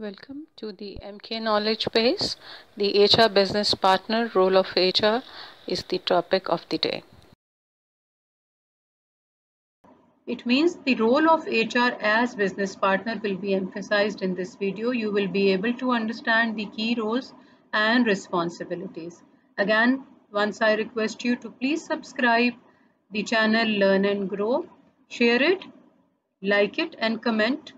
Welcome to the MK Knowledge Base. The HR business partner role of HR is the topic of the day. It means the role of HR as business partner will be emphasized in this video. You will be able to understand the key roles and responsibilities. Again, once I request you to please subscribe the channel Learn and Grow, share it, like it and comment.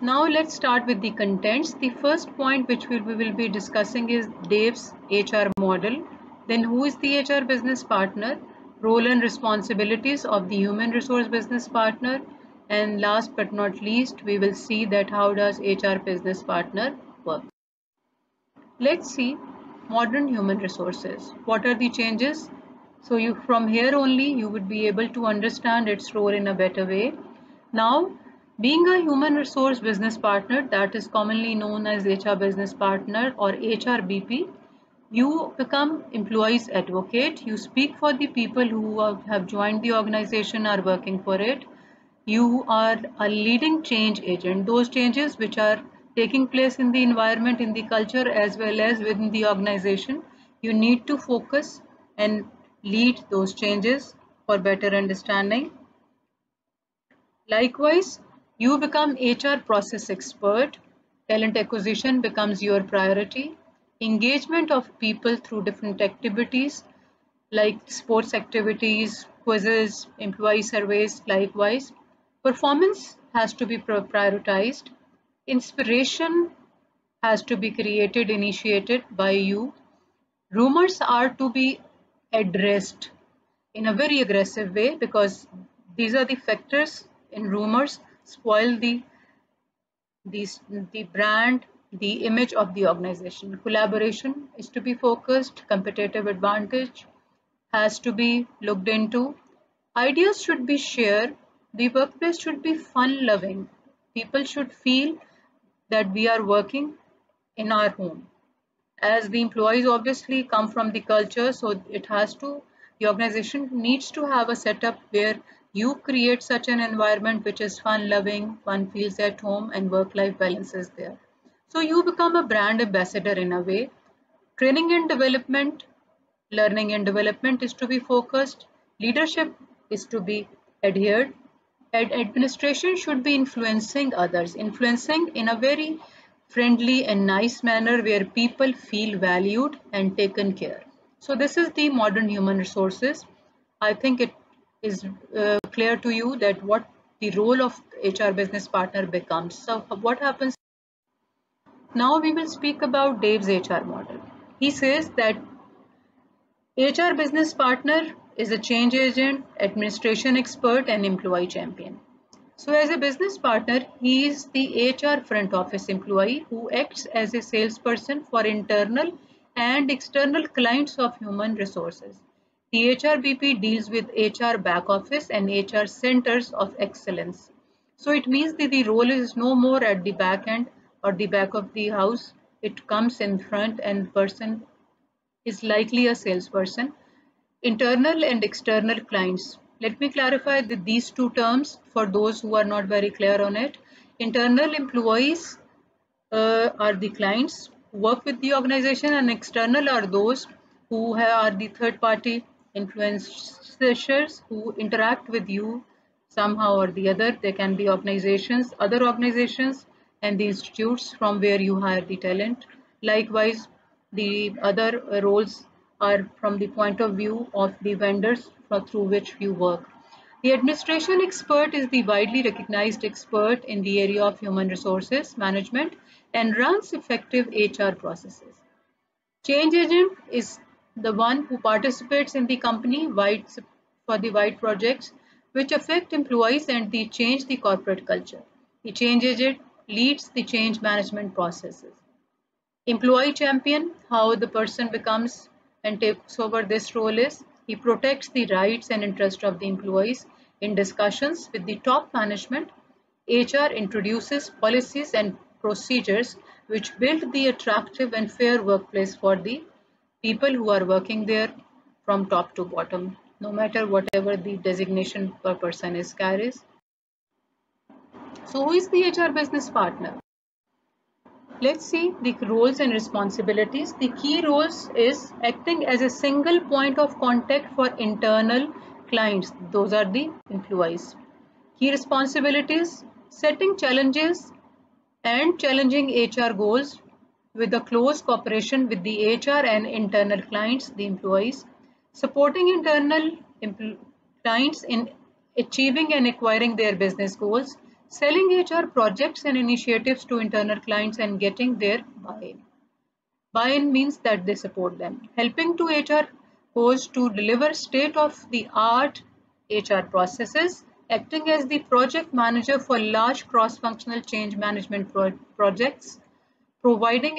Now let's start with the contents. The first point which we will be discussing is Dave's HR model. Then who is the HR business partner? Role and responsibilities of the human resource business partner. And last but not least, we will see that how does HR business partner work. Let's see modern human resources. What are the changes? So you from here only you would be able to understand its role in a better way. Now, being a human resource business partner, that is commonly known as HR business partner or HRBP, you become employees advocate. You speak for the people who have joined the organization, are working for it. You are a leading change agent. Those changes which are taking place in the environment, in the culture, as well as within the organization, you need to focus and lead those changes for better understanding. Likewise, you become HR process expert. Talent acquisition becomes your priority. Engagement of people through different activities like sports activities, quizzes, employee surveys, likewise. Performance has to be prioritized. Inspiration has to be created, initiated by you. Rumors are to be addressed in a very aggressive way because these are the factors in rumors spoil the brand, the image of the organization. Collaboration is to be focused, competitive advantage has to be looked into. Ideas should be shared. The workplace should be fun loving. People should feel that we are working in our home. As the employees obviously come from the culture, so the organization needs to have a setup where you create such an environment which is fun loving, one feels at home and work life balance is there. So you become a brand ambassador in a way. Training and development, learning and development is to be focused, leadership is to be adhered, and administration should be influencing others, influencing in a very friendly and nice manner where people feel valued and taken care. So this is the modern human resources. I think it is clear to you that what the role of HR business partner becomes. So what happens? Now we will speak about Dave's HR model. He says that HR business partner is a change agent, administration expert, and employee champion. So as a business partner, he is the HR front office employee who acts as a salesperson for internal and external clients of human resources. The HRBP deals with HR back office and HR centers of excellence. So it means that the role is no more at the back end or the back of the house. It comes in front and the person is likely a salesperson. Internal and external clients. Let me clarify these two terms for those who are not very clear on it. Internal employees are the clients who work with the organization, and external are those who are the third party influencers who interact with you somehow or the other. They can be organizations, other organizations, and the institutes from where you hire the talent. Likewise, the other roles are from the point of view of the vendors through which you work. The administration expert is the widely recognized expert in the area of human resources management and runs effective HR processes. Change agent is the one who participates in the company wide for the wide projects which affect employees and they change the corporate culture. The change agent leads the change management processes. Employee champion, how the person becomes and takes over this role is he protects the rights and interests of the employees in discussions with the top management. HR introduces policies and procedures which build the attractive and fair workplace for the people who are working there from top to bottom, no matter whatever the designation per person is carries. So who is the HR business partner? Let's see the roles and responsibilities. The key roles is acting as a single point of contact for internal clients. Those are the employees. Key responsibilities: setting challenges and challenging HR goals with a close cooperation with the HR and internal clients, the employees, supporting internal clients in achieving and acquiring their business goals, selling HR projects and initiatives to internal clients and getting their buy-in. Buy-in means that they support them. Helping to HR goes to deliver state-of-the-art HR processes, acting as the project manager for large cross-functional change management projects, providing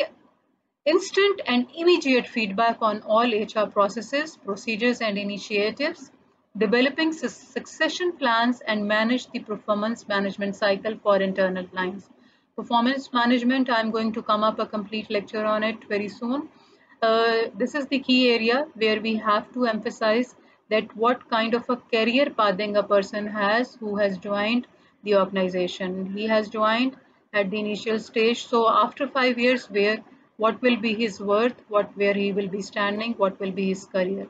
instant and immediate feedback on all HR processes, procedures and initiatives, developing succession plans and manage the performance management cycle for internal clients. Performance management, I'm going to come up a complete lecture on it very soon. This is the key area where we have to emphasize that what kind of a career pathing a person has who has joined the organization. He has joined at the initial stage. So after 5 years, what will be his worth, where he will be standing, what will be his career.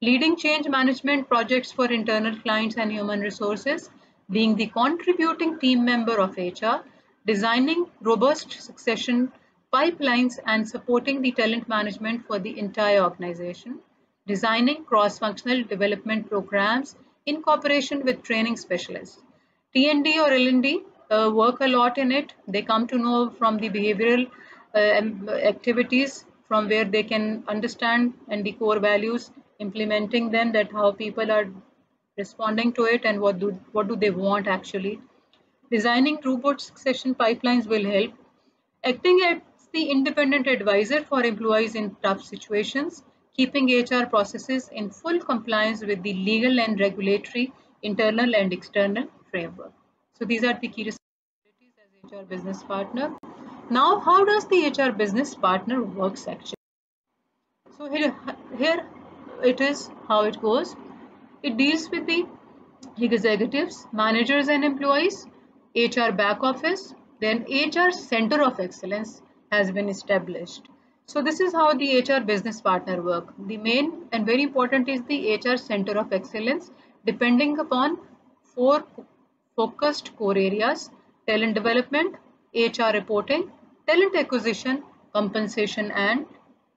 Leading change management projects for internal clients and human resources, being the contributing team member of HR, designing robust succession pipelines and supporting the talent management for the entire organization, designing cross-functional development programs in cooperation with training specialists. T&D or L&D work a lot in it. They come to know from the behavioral activities from where they can understand and the core values, implementing them, that how people are responding to it and what do they want actually. Designing robust succession pipelines will help. Acting as the independent advisor for employees in tough situations, keeping HR processes in full compliance with the legal and regulatory internal and external framework. So these are the key responsibilities as HR business partner. Now, how does the HR business partner works actually? So here it is how it goes. It deals with the executives, managers and employees, HR back office, then HR center of excellence has been established. So this is how the HR business partner work. The main and very important is the HR center of excellence, depending upon 4 focused core areas: talent development, HR reporting, talent acquisition, compensation and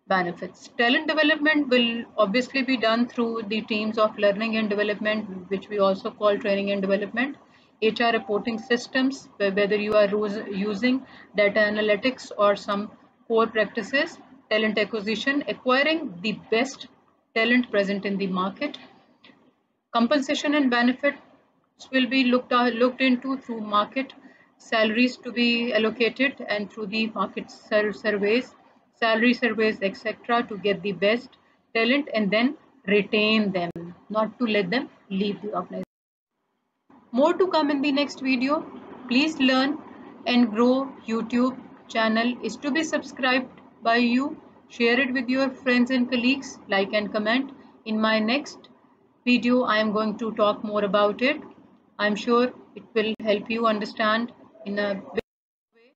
benefits. Talent development will obviously be done through the teams of learning and development, which we also call training and development. HR reporting systems, whether you are using data analytics or some core practices. Talent acquisition, acquiring the best talent present in the market. Compensation and benefits will be looked into through market salaries to be allocated and through the market surveys, salary surveys, etc., to get the best talent and then retain them, not to let them leave the organization. More to come in the next video. Please learn and grow YouTube channel is to be subscribed by you. Share it with your friends and colleagues, like and comment. In my next video, I am going to talk more about it. I'm sure it will help you understand in a big way.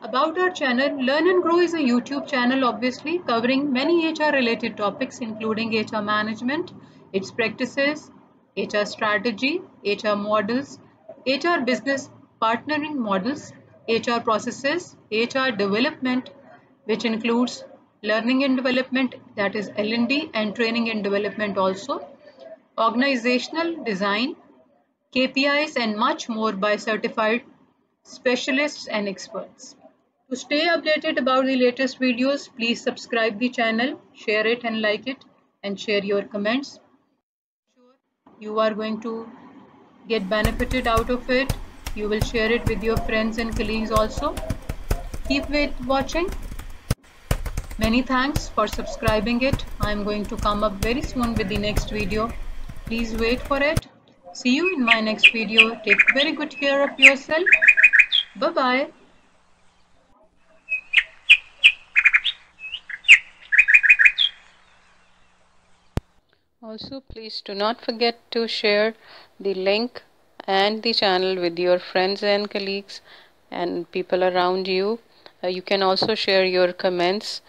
About our channel, Learn and Grow is a YouTube channel obviously covering many HR related topics including HR management, its practices, HR strategy, HR models, HR business partnering models, HR processes, HR development, which includes learning and development, that is L&D, and training and development also, organizational design, KPIs and much more by certified specialists and experts. To stay updated about the latest videos, please subscribe the channel, share it and like it, and share your comments. You are going to get benefited out of it. You will share it with your friends and colleagues also. Keep watching. Many thanks for subscribing it. I am going to come up very soon with the next video. Please wait for it. See you in my next video. Take very good care of yourself. Bye-bye. Also, please do not forget to share the link and the channel with your friends and colleagues and people around you. You can also share your comments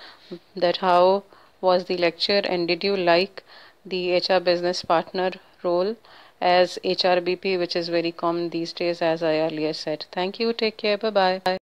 that how was the lecture and did you like the HR business partner role as HRBP, which is very common these days, as I earlier said. Thank you. Take care. Bye bye.